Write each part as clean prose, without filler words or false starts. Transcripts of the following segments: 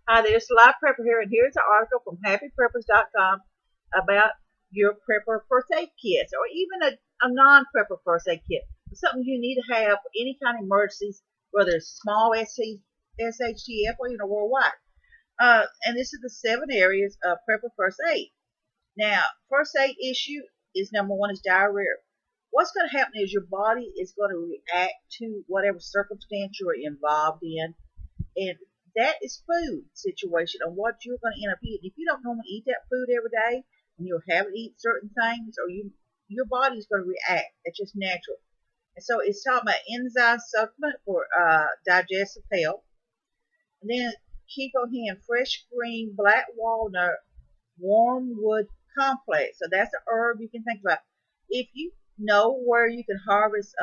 Hi, there's Live Prepper here, and here's an article from HappyPreppers.com about your prepper first aid kits, or even a non-prepper first aid kit. Something you need to have for any kind of emergencies, whether it's small SHTF or worldwide. And this is the 7 areas of prepper first aid. Now, first aid issue is number one is diarrhea. What's going to happen is your body is going to react to whatever circumstance you're involved in, and that is food situation on what you're going to end up eating. If you don't normally eat that food every day, and you'll have to eat certain things, or your body's going to react. It's just natural. And so it's talking about enzyme supplement for digestive health. And then keep on hand fresh green black walnut wormwood complex. So that's a herb you can think about. If you know where you can harvest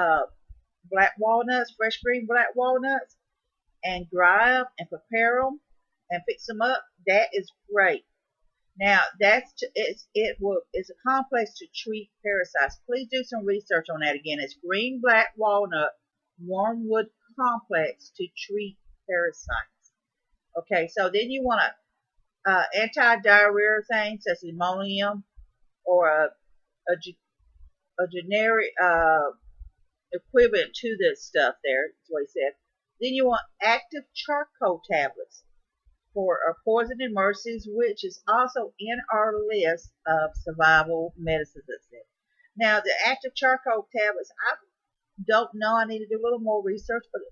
black walnuts, fresh green black walnuts, and dry them and prepare them and fix them up, that is great. Now it's a complex to treat parasites. Please do some research on that again. It's green black walnut wormwood complex to treat parasites. Okay, so then you want anti-diarrhea things such as Imodium or a generic equivalent to this stuff there. That's what he said. Then you want active charcoal tablets for poison emergencies, which is also in our list of survival medicines. Now, the active charcoal tablets, I don't know. I need to do a little more research, but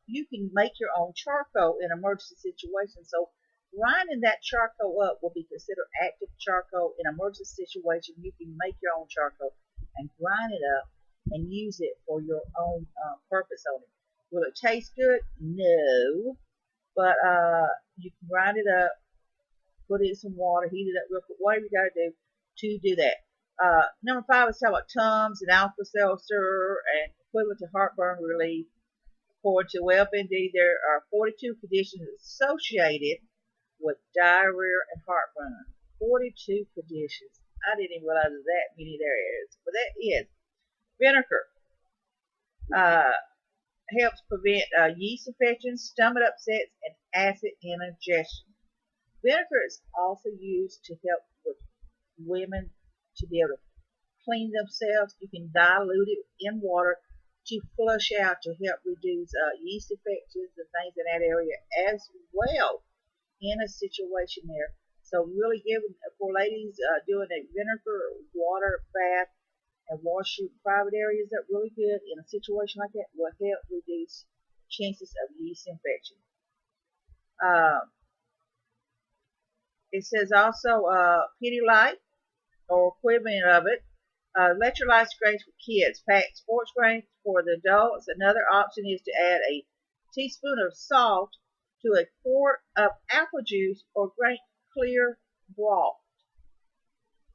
you can make your own charcoal in emergency situations. So grinding that charcoal up will be considered active charcoal in emergency situation. You can make your own charcoal and grind it up and use it for your own purpose on it. Will it taste good? No. But you can grind it up, put it in some water, heat it up real quick, whatever you got to do that. Number 5 is talking about Tums and Alka-Seltzer and equivalent to heartburn relief. According to WebMD, there are 42 conditions associated with diarrhea and heartburn. 42 conditions. I didn't even realize that many there is. But that is vinegar. Helps prevent yeast infections, stomach upsets, and acid indigestion. Vinegar is also used to help with women to be able to clean themselves. You can dilute it in water to flush out to help reduce yeast infections and things in that area as well in a situation there. So really giving for ladies doing a vinegar water bath and wash your private areas up really good in a situation like that will help reduce chances of yeast infection. It says also Pedialyte or equivalent of it. Electrolyte drinks for kids. Packed sports drinks for the adults. Another option is to add a teaspoon of salt to a quart of apple juice or grape clear broth.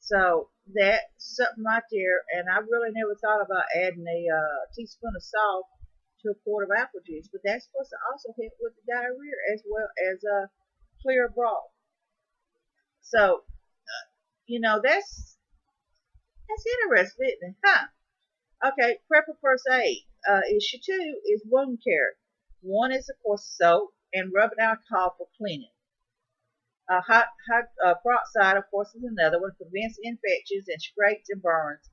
So that's something right there, and I really never thought about adding a teaspoon of salt to a quart of apple juice, but that's supposed to also help with the diarrhea as well as a clear broth. So, that's interesting, isn't it? Huh? Okay, prepper first aid. Issue 2 is wound care. One is, of course, soap and rubbing alcohol for cleaning. Hot peroxide, of course, is another one. Prevents infections and scrapes and burns.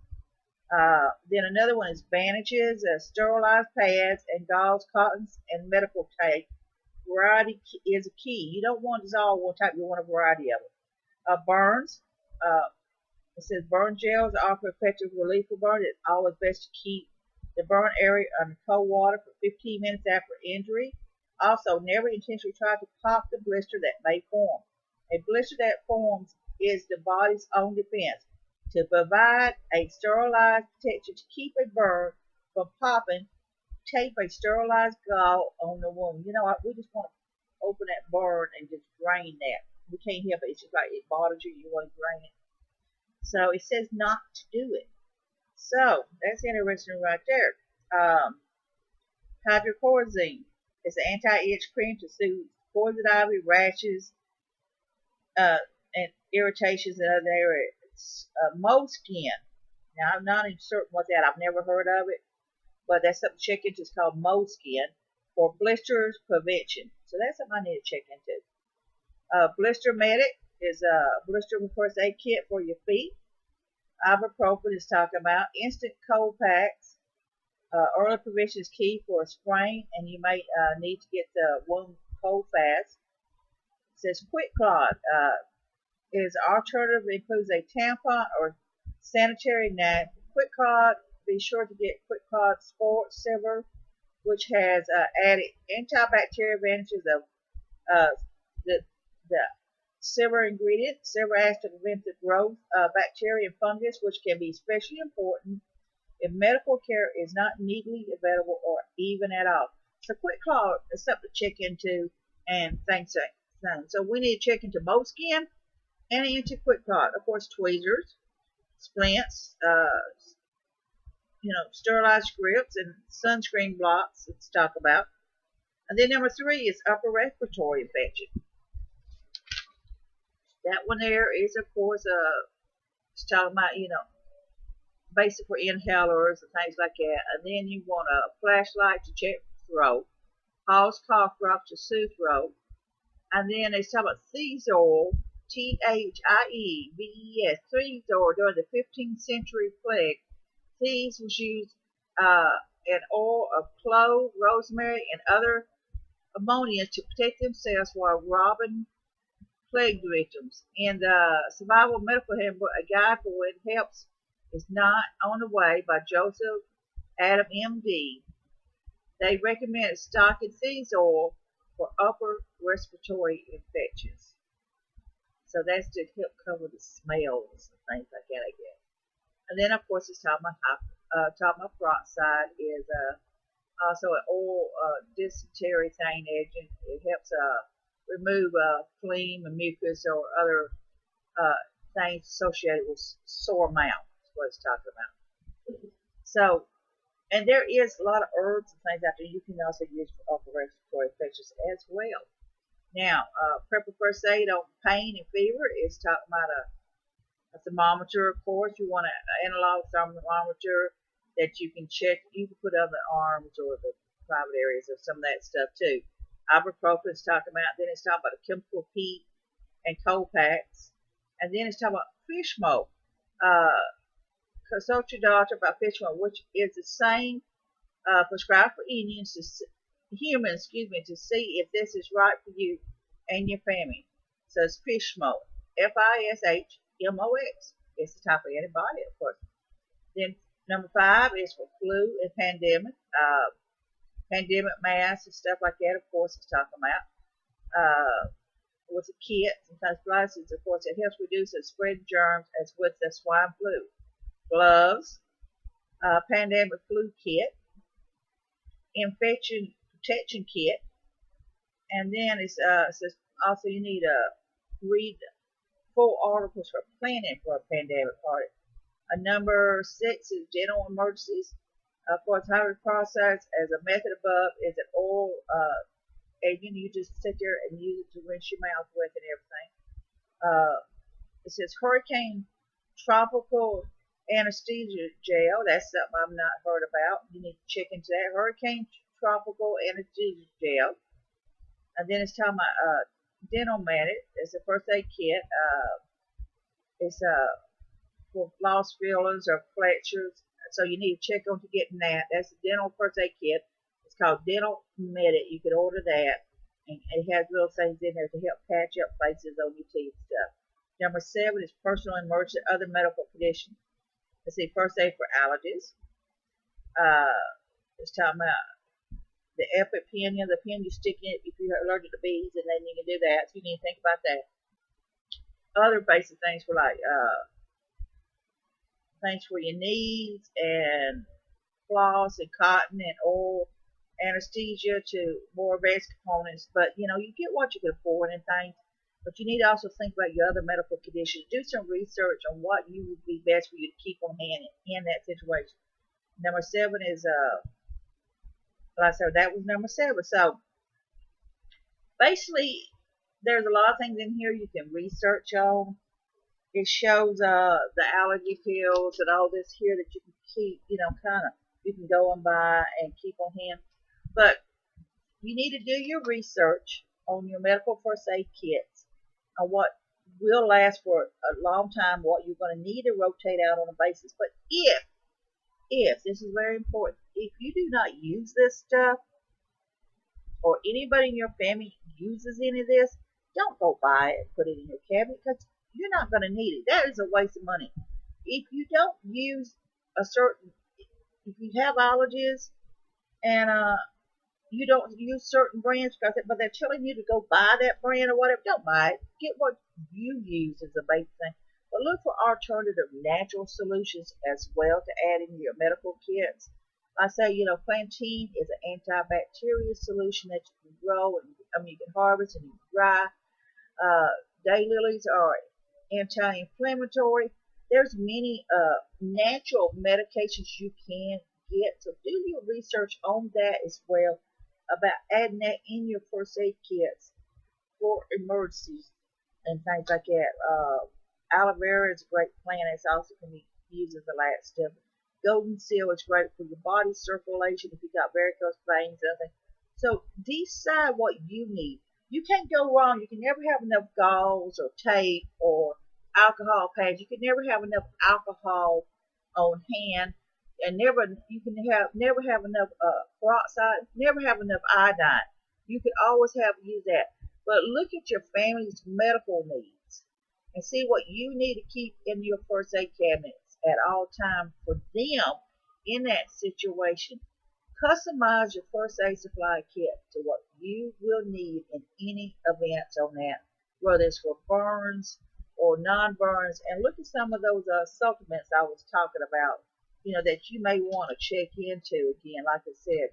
Then another one is bandages, sterilized pads, and gauze, cottons, and medical tape. Variety is a key. You don't want just all one type. You want a variety of them. Burns. It says burn gels offer effective relief for burns. It's always best to keep the burn area under cold water for 15 minutes after injury. Also, never intentionally try to pop the blister that may form. A blister that forms is the body's own defense to provide a sterilized protection to keep a burn from popping. Tape a sterilized gauze on the wound. We just want to open that burn and just drain that. We can't help it. It's just like it bothers you. You want to drain it. So it says not to do it. So that's interesting right there. Hydrocortisone is an anti-itch cream to soothe poison ivy, rashes, and irritations in other areas. Moleskin. Now I'm not even certain what that. I've never heard of it, but that's something to check into. It's called Moleskin for blisters prevention. So that's something I need to check into. Blister Medic is a blister first aid kit for your feet. Ibuprofen is talking about instant cold packs. Early prevention is key for a sprain, and you may need to get the wound cold fast. It says Quick Clot is alternative, includes a tampon or sanitary nap. Quick Clot, be sure to get Quick Clot Sports Silver, which has added antibacterial advantages of the silver ingredient. Silver acts to prevent the growth of bacteria and fungus, which can be especially important if medical care is not neatly available or even at all. So Quick Clot is something to check into and things like that. So we need to check into Moleskin and into Quick Clot. Of course, tweezers, splints, sterilized scripts and sunscreen blocks. Let's talk about. And then number 3 is upper respiratory infection. That one there is, of course, it's talking about, basic for inhalers and things like that. And then you want a flashlight to check the throat, Hall's cough drop to soothe throat. And then they talk about Thiazole, Thieves, Thiazole during the 15th century plague. Thieves was used in oil of clove, rosemary, and other ammonia to protect themselves while robbing plague victims. In the Survival Medical Handbook, a guide for what helps is not on the way by Joseph Adam M.D. They recommend stocking Thiazole for upper respiratory infections. So that's to help cover the smells and things like that, I guess. And then, of course, it's talking about peroxide is also an oil dysentery thing agent. It helps remove phlegm and mucus or other things associated with sore mouth. Is what it's talking about. So, and there is a lot of herbs and things out there you can also use for upper respiratory infections as well. Now, Prepper First Aid on pain and fever is talking about a thermometer, of course. You want an analog thermometer that you can check. You can put on the arms or the private areas of some of that stuff too. Ibuprofen is talking about. Then it's talking about the chemical heat and cold packs. And then it's talking about fish smoke. Consult your doctor about fish smoke, which is the same prescribed for humans to see if this is right for you and your family. So it's fish smoke. FISHMOX. It's the type of antibody, of course. Then number 5 is for flu and pandemic. Pandemic masks and stuff like that, of course, it's talking about. With the kits and hospitalizers, of course, it helps reduce the spread of germs as with the swine flu. Gloves, pandemic flu kit, infection protection kit, and then it says also you need to read full articles for planning for a pandemic party. Number 6 is dental emergencies. Of course, how to process as a method above is an oil agent. You just sit there and use it to rinse your mouth with and everything. It says hurricane tropical anesthesia gel. That's something I've not heard about. You need to check into that. Hurricane tropical anesthesia gel. And then it's talking about dental medic. It's a first aid kit. It's for lost fillings or fractures. So you need to check on to getting that. That's a dental first aid kit. It's called Dental Medic. You can order that. And it has little things in there to help patch up places on your teeth stuff. Number 7 is personal emergency other medical conditions. Let's see, first aid for allergies. It's talking about the EpiPen, the pen you stick in if you're allergic to bees, and then you can do that. So you need to think about that. Other basic things for like things for your needs and floss and cotton and oil, anesthesia to more advanced components. But you get what you can afford and things. But you need to also think about your other medical conditions. Do some research on what you would be best for you to keep on hand in that situation. Number 7 is like I said, that was number 7. So basically, there's a lot of things in here you can research on. It shows the allergy pills and all this here that you can keep, you can go and buy and keep on hand. But you need to do your research on your medical first aid kits what will last for a long time, what you're going to need to rotate out on a basis. But if this is very important, if you do not use this stuff, or anybody in your family uses any of this, don't go buy it and put it in your cabinet, because you're not going to need it. That is a waste of money. If you don't use a certain, if you have allergies and you don't use certain brands, because but they're telling you to go buy that brand or whatever, don't buy it. Get what you use as a basic thing. But look for alternative natural solutions as well to add in your medical kits. I say, plantain is an antibacterial solution that you can grow, and you can harvest and you can dry. Daylilies are anti-inflammatory. There's many natural medications you can get, so do your research on that as well, about adding that in your first aid kits for emergencies and things like that. Aloe vera is a great plant. It also can be used as a last step. Golden seal is great for your body circulation if you got varicose veins and other. So decide what you need. You can't go wrong. You can never have enough gauze or tape or alcohol pads. You can never have enough alcohol on hand, and never have enough peroxide, never have enough iodine. You can always use that. But look at your family's medical needs and see what you need to keep in your first aid cabinets at all times for them in that situation. Customize your first aid supply kit to what you will need in any events on that, whether it's for burns or non-burns. And look at some of those supplements I was talking about, that you may want to check into again. Like I said,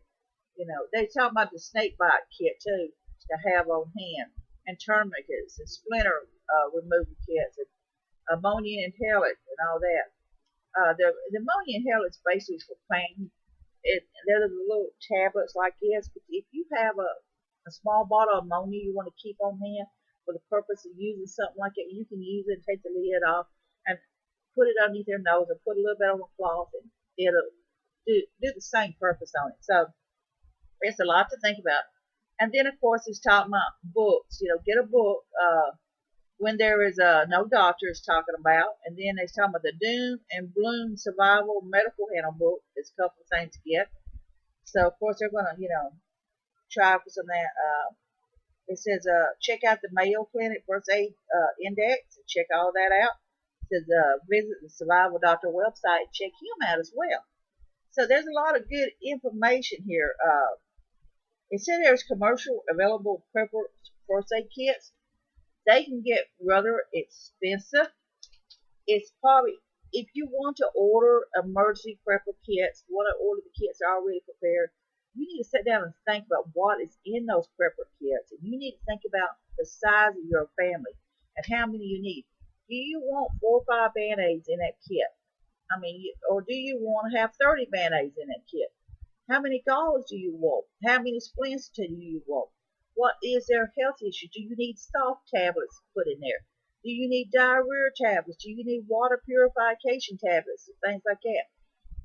they talk about the snake bite kit too to have on hand, and tourniquets and splinter removal kits, and ammonia inhalant and all that. The ammonia inhalant is basically for pain. They're the little tablets like this. But if you have a small bottle of ammonia you want to keep on hand for the purpose of using something like it, you can use it and take the lid off and put it underneath their nose and put a little bit on a cloth, and it'll do the same purpose on it. So it's a lot to think about. And then, of course, it's talking about books. Get a book when there is no doctor is talking about. And then they're talking about the Doom and Bloom Survival Medical Handbook. There's a couple of things to get. So, of course, they're going to, try for some of that. It says, check out the Mayo Clinic First Aid Index. Check all that out. It says, visit the Survival Doctor website. Check him out as well. So there's a lot of good information here. It said there's commercial available prepper first aid kits. They can get rather expensive. It's probably, if you want to order emergency prepper kits, you want to order the kits already prepared, you need to sit down and think about what is in those prepper kits. And you need to think about the size of your family and how many you need. Do you want 4 or 5 Band-Aids in that kit? Or do you want to have 30 Band-Aids in that kit? How many gauze do you want? How many splints do you want? What is their health issue? Do you need soft tablets put in there? Do you need diarrhea tablets? Do you need water purification tablets? And things like that.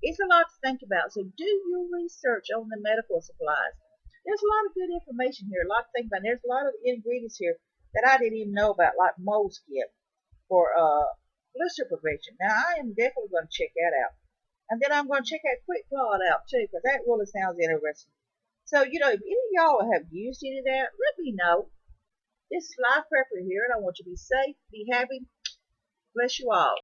It's a lot to think about. So do your research on the medical supplies. There's a lot of good information here, a lot to think about. There's a lot of ingredients here that I didn't even know about, like moleskin for blister prevention. Now, I am definitely going to check that out. And then I'm going to check that QuikClot out too, because that really sounds interesting. So, if any of y'all have used any of that, let me know. This is Life Prepper here, and I want you to be safe, be happy. Bless you all.